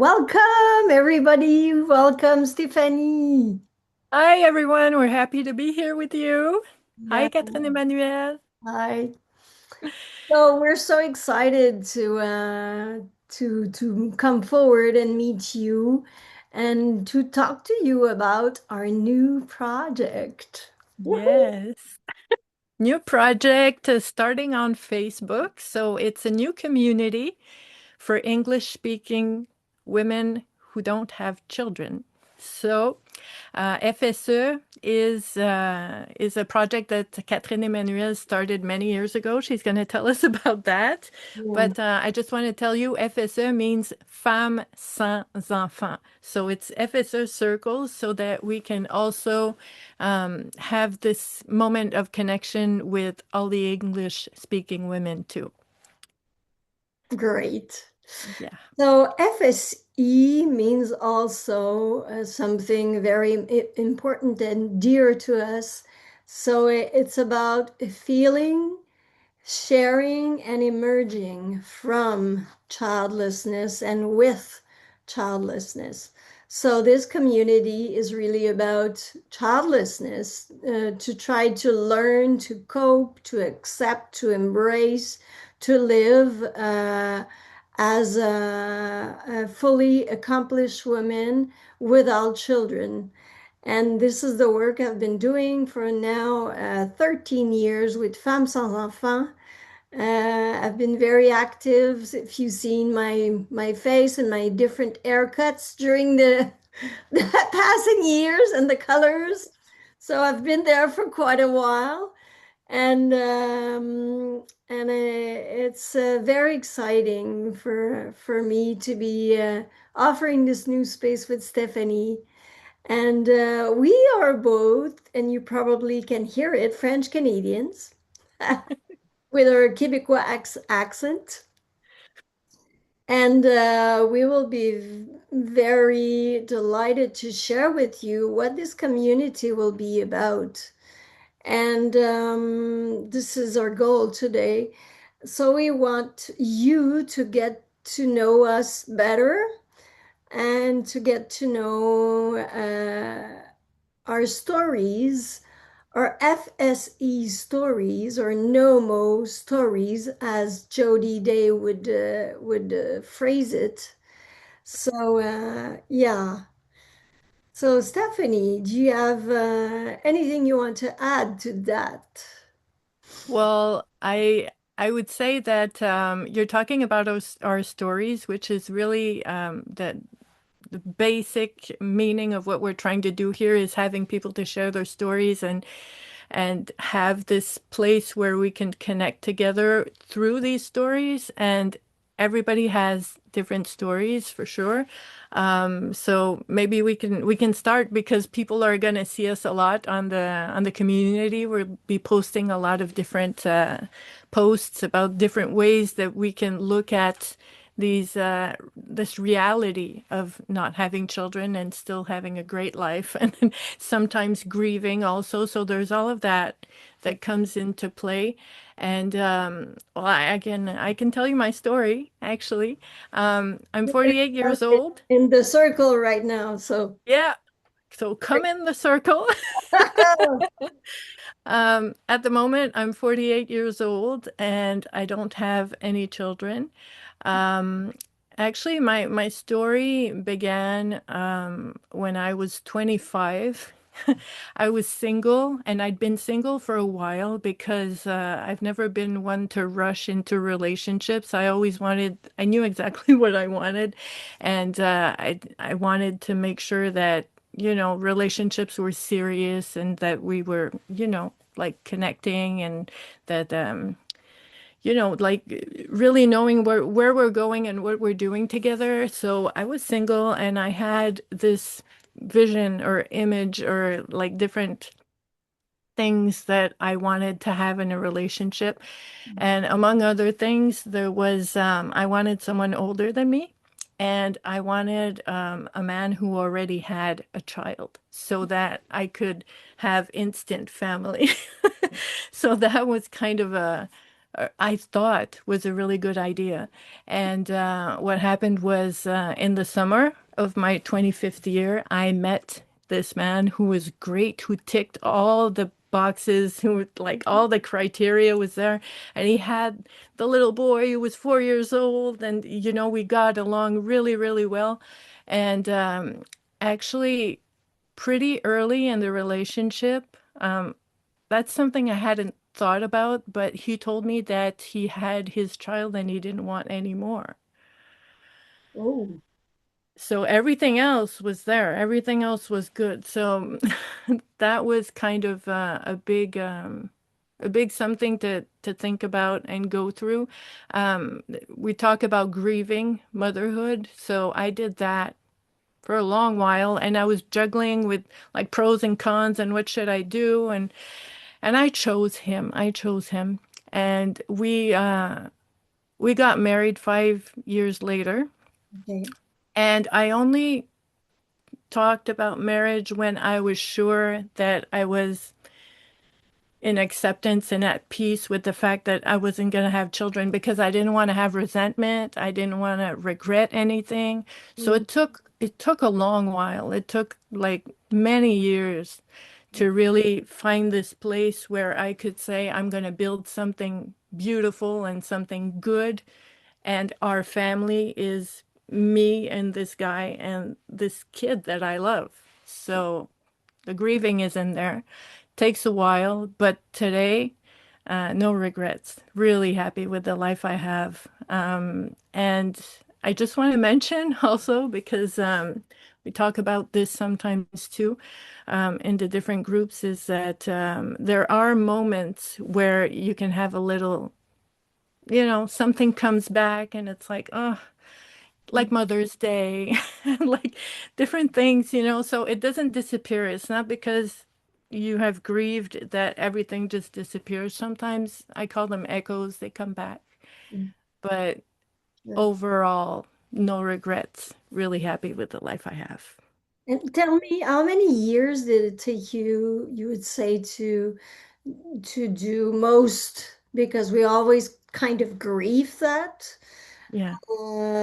Welcome, everybody. Welcome, Stephanie. Hi, everyone. We're happy to be here with you. Yeah, Hi, Catherine-Emmanuelle. hi. So we're so excited to come forward and meet you and to talk to you about our new project. Woohoo! Yes. New project starting on Facebook. So it's a new community for English-speaking women who don't have children. So FSE is a project that Catherine-Emmanuelle started many years ago. She's going to tell us about that. Yeah, But I just want to tell you, FSE means Femmes sans enfants. So it's FSE Circles so that we can also have this moment of connection with all the English-speaking women too. great. Yeah. So FSE means also something very important and dear to us. So it's about a feeling, sharing, and emerging from childlessness and with childlessness. So this community is really about childlessness, to try to learn, to cope, to accept, to embrace, to live as a fully accomplished woman without children. And this is the work I've been doing for now 13 years with Femmes Sans Enfants. I've been very active. If you've seen my face and my different haircuts during the passing years and the colors. So I've been there for quite a while. And it's very exciting for me to be offering this new space with Stephanie. And we are both, and you probably can hear it, French Canadians with our Quebecois accent. And we will be very delighted to share with you what this community will be about. And this is our goal today. So we want you to get to know us better and to get to know our stories, our FSE stories, or NOMO stories, as They would phrase it. So yeah. So Stephanie, do you have anything you want to add to that? Well, I would say that you're talking about our stories, which is really the basic meaning of what we're trying to do here is having people to share their stories and have this place where we can connect together through these stories. And everybody has different stories for sure. So maybe we can start because people are going to see us a lot on the community. We'll be posting a lot of different posts about different ways that we can look at this reality of not having children and still having a great life and sometimes grieving also. So there's all of that that comes into play. And well, I can tell you my story actually. I'm 48 years old. In the circle right now. So Yeah, so come in the circle. At the moment, I'm 48 years old and I don't have any children. Um, Actually, my story began when I was 25. I was single and I'd been single for a while because I've never been one to rush into relationships. I knew exactly what I wanted, and I wanted to make sure that, relationships were serious and that we were, like connecting and that like really knowing where we're going and what we're doing together. So I was single and I had this vision or image or like different things that I wanted to have in a relationship. And among other things, there was I wanted someone older than me. And I wanted a man who already had a child so that I could have instant family. So that was kind of I thought was a really good idea. And what happened was in the summer of my 25th year, I met this man who was great, who ticked all the boxes, who like all the criteria was there. And he had the little boy who was 4 years old. And, we got along really, really well. And actually, pretty early in the relationship, that's something I hadn't thought about, but he told me that he had his child and he didn't want any more. Oh, So everything else was there. Everything else was good. So that was kind of a big something to think about and go through. We talk about grieving motherhood. So I did that for a long while, and I was juggling with like pros and cons and what should I do, and I chose him. I chose him. And we got married 5 years later. okay. And I only talked about marriage when I was sure that I was in acceptance and at peace with the fact that I wasn't going to have children because I didn't want to have resentment. I didn't want to regret anything. So Mm, it took a long while. It took like many years to really find this place where I could say I'm going to build something beautiful and something good, and our family is me and this guy and this kid that I love. So the grieving is in there. Takes a while, but today, no regrets. Really happy with the life I have. And I just want to mention also, because we talk about this sometimes too, in the different groups, is that there are moments where you can have a little, something comes back and it's like, oh, mm, like Mother's Day, like different things, so it doesn't disappear. It's not because you have grieved that everything just disappears. Sometimes I call them echoes, they come back. mm, But sure. overall, no regrets. Really happy with the life I have. And tell me, how many years did it take you, you would say, to do most? Because we always kind of grieve that. Yeah.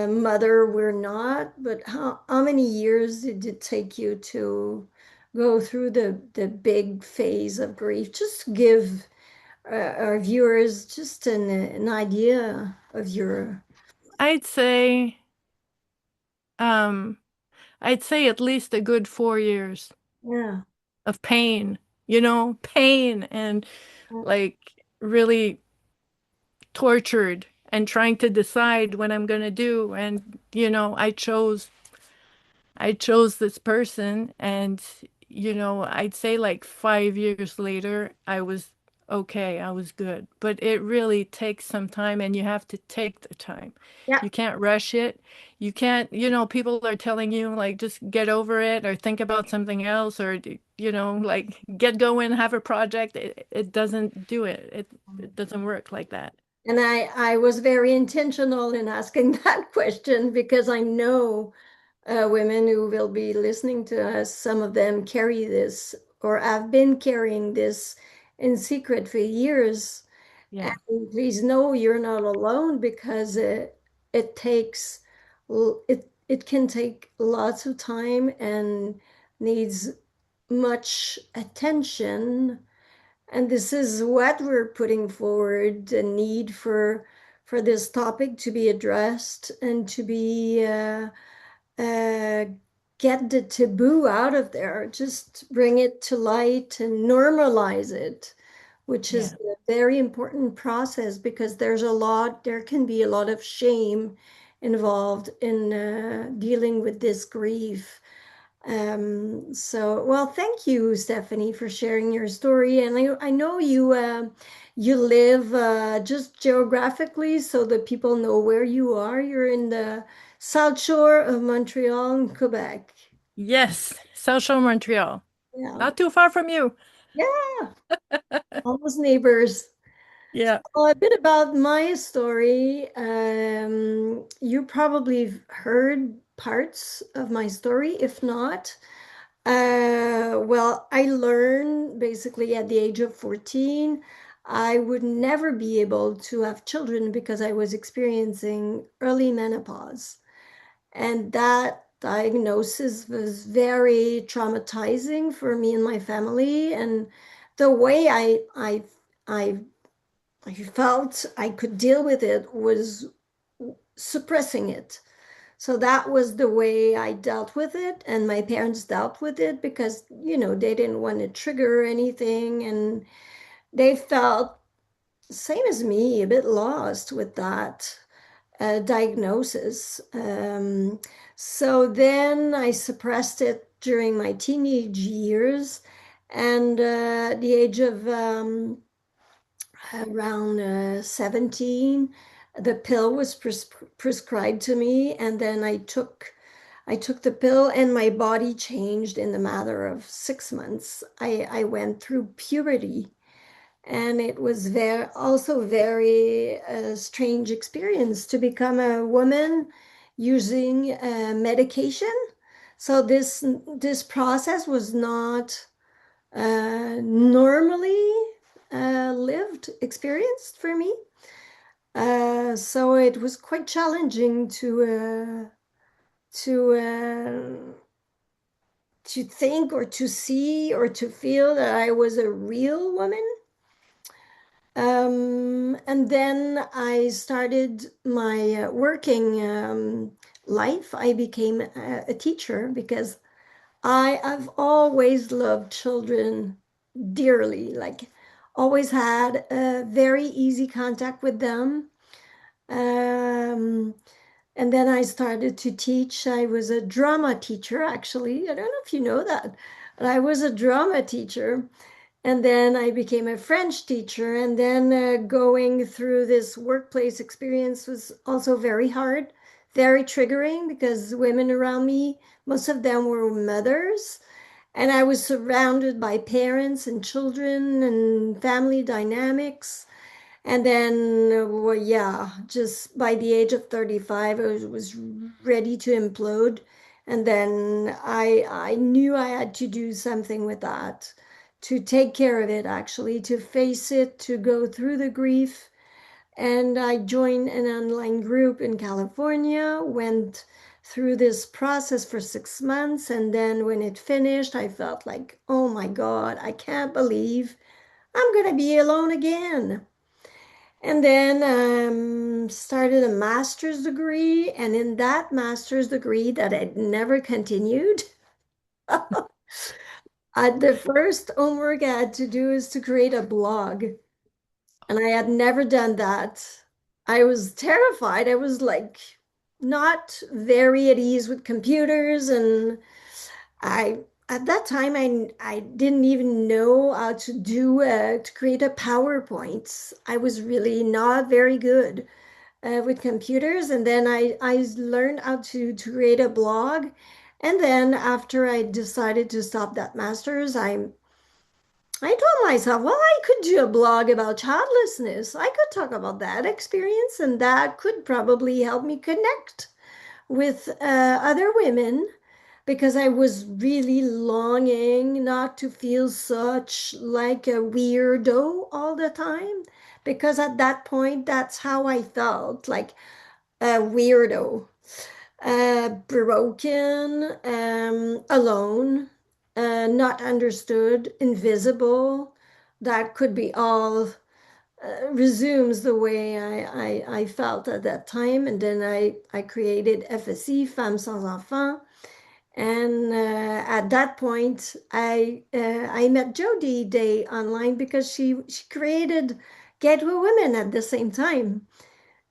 Mother, we're not, but how many years did it take you to go through the big phase of grief? Just give our viewers just an idea of your, I'd say, um, I'd say at least a good 4 years yeah. of pain, pain and like really tortured and trying to decide what I'm going to do. And, I chose this person, and I'd say like 5 years later, I was okay, I was good. But it really takes some time, and you have to take the time. Yeah. You can't rush it. You can't, people are telling you like just get over it or think about something else, or like get going, have a project. It doesn't do it. It doesn't work like that. And I was very intentional in asking that question because I know women who will be listening to us, some of them carry this or have been carrying this in secret for years. Yeah. And please know you're not alone because it takes it can take lots of time and needs much attention. And this is what we're putting forward, the need for this topic to be addressed and to be uh, get the taboo out of there, just bring it to light and normalize it, which is Yeah. a very important process because there can be a lot of shame involved in dealing with this grief. Well, thank you, Stephanie, for sharing your story. And I know you live just geographically so that people know where you are. You're in the South Shore of Montreal in Quebec. Yes. South Shore, Montreal. Yeah. Not too far from you. Yeah. Almost neighbors. Yeah. A bit about my story. You probably have heard parts of my story. If not, well, I learned basically at the age of 14. I would never be able to have children because I was experiencing early menopause. And that diagnosis was very traumatizing for me and my family. And the way I I felt I could deal with it was suppressing it. So that was the way I dealt with it, and my parents dealt with it because, they didn't want to trigger anything, and they felt, same as me, a bit lost with that diagnosis. So then I suppressed it during my teenage years, and at the age of around 17, the pill was prescribed to me, and then I took the pill, and my body changed in the matter of 6 months. I went through puberty, and it was very strange experience to become a woman using medication. So this process was not normally lived, experienced for me. So it was quite challenging to think or to see or to feel that I was a real woman. And then I started my working life. I became a teacher because I have always loved children dearly, like always had a very easy contact with them. Um, and then I started to teach. I was a drama teacher, actually. I don't know if you know that, but I was a drama teacher. And then I became a French teacher. And then going through this workplace experience was also very hard, very triggering because women around me, most of them were mothers. And I was surrounded by parents and children and family dynamics. And then, well, yeah, just by the age of 35, I was ready to implode. And then I knew I had to do something with that, to take care of it, actually, to face it, to go through the grief. And I joined an online group in California, went through this process for 6 months. And then when it finished, I felt like, oh my God, I can't believe I'm going to be alone again. And then started a master's degree. And in that master's degree that I never continued, the first homework I had to do is to create a blog. And I had never done that. I was terrified. I was like not very at ease with computers. And I, at that time, I didn't even know how to create a PowerPoint. I was really not very good with computers. And then I learned how to create a blog. And then after I decided to stop that master's, I told myself, well, I could do a blog about childlessness. I could talk about that experience, and that could probably help me connect with other women because I was really longing not to feel such like a weirdo all the time. Because at that point, that's how I felt, like a weirdo, broken, alone, not understood, invisible. That could be all resumes the way I felt at that time. And then I created FSE, Femmes Sans Enfants. And at that point, I met Jody Day online because she created Gateway Women at the same time.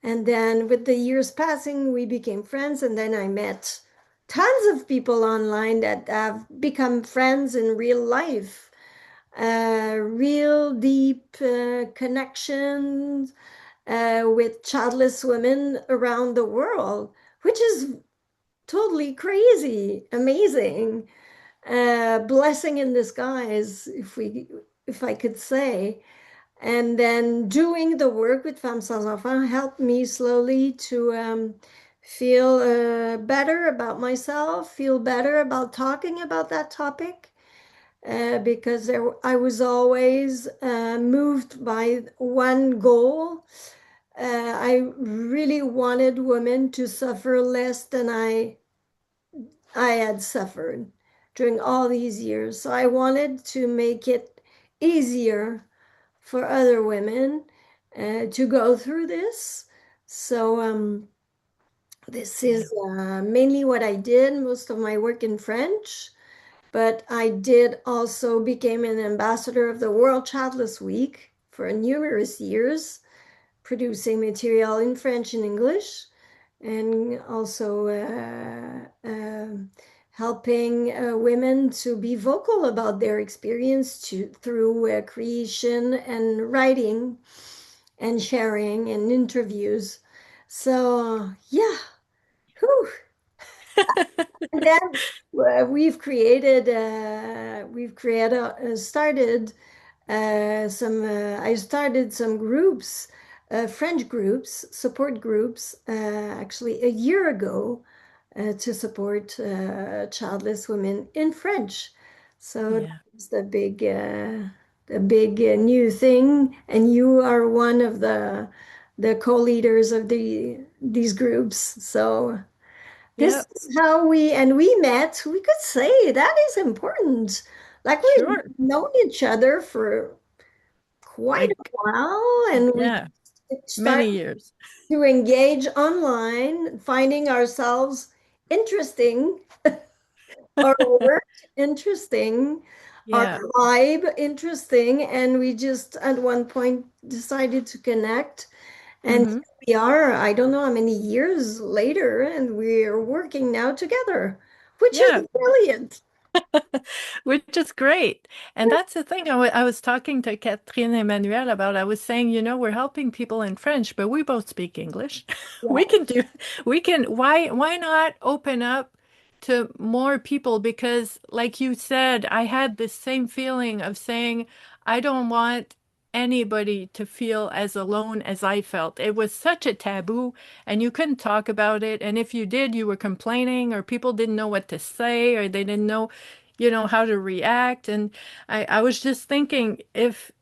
And then with the years passing, we became friends. And then I met tons of people online that have become friends in real life. Real deep connections with childless women around the world, which is totally crazy, amazing, blessing in disguise, if I could say. And then doing the work with Femmes Sans Enfants helped me slowly to feel better about myself, feel better about talking about that topic. because I was always moved by one goal. I really wanted women to suffer less than I had suffered during all these years. So I wanted to make it easier for other women to go through this. So this Yeah. is mainly what I did, most of my work in French, but I did also became an ambassador of the World Childless Week for numerous years, producing material in French and English, and also helping women to be vocal about their experience through creation and writing and sharing and interviews. So, yeah, whew. And then started I started some groups, French groups, support groups, actually a year ago, to support childless women in French. So Yeah. that's the big new thing, and you are one of the co-leaders of these groups. So this Yep. is how we met. We could say that is important. Like we've Sure. known each other for quite a Like, while, and we yeah, start many years. to engage online, finding ourselves interesting, our work interesting, our Yeah. vibe interesting, and we just at one point decided to connect. And Hmm. here we are, I don't know how many years later, and we're working now together, which Yeah. is brilliant. Which is great. And that's the thing I was talking to Catherine-Emmanuelle about. I was saying, we're helping people in French, but we both speak English. Yeah, We can do, we can, why not open up to more people? Because like you said, I had this same feeling of saying, I don't want anybody to feel as alone as I felt. It was such a taboo and you couldn't talk about it. And if you did, you were complaining or people didn't know what to say or they didn't know how to react. And I was just thinking if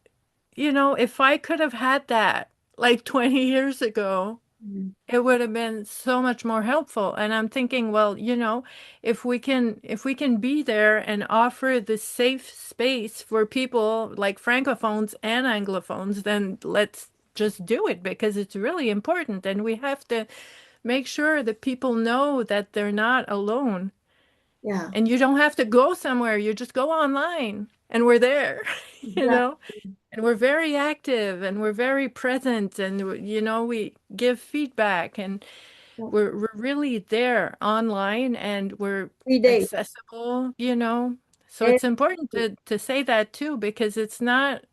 I could have had that like 20 years ago, mm, it would have been so much more helpful. And I'm thinking, well, if we can be there and offer the safe space for people like francophones and anglophones, then let's just do it because it's really important. And we have to make sure that people know that they're not alone. yeah, And you don't have to go somewhere. You just go online and we're there, you know? exactly. And we're very active and we're very present and we give feedback and Yeah. we're really there online and we're 3 days. accessible. So Eh, it's important to say that too because it's not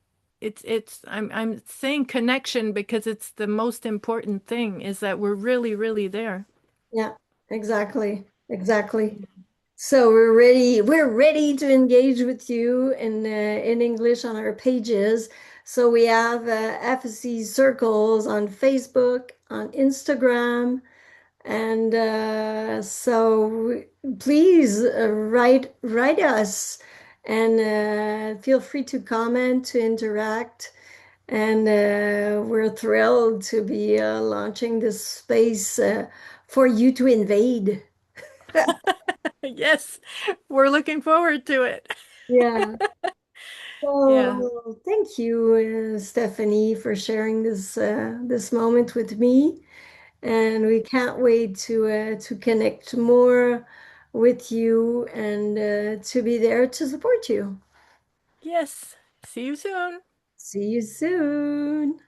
I'm saying connection because it's the most important thing is that we're really, really there. Yeah, exactly. Exactly. So we're ready to engage with you in English on our pages. So we have FSE Circles on Facebook, on Instagram, and please write us and feel free to comment, to interact. And we're thrilled to be launching this space for you to invade. Yes, we're looking forward to it. Yeah. Yeah. So thank you, Stephanie, for sharing this moment with me, and we can't wait to connect more with you and to be there to support you. Yes. See you soon. See you soon.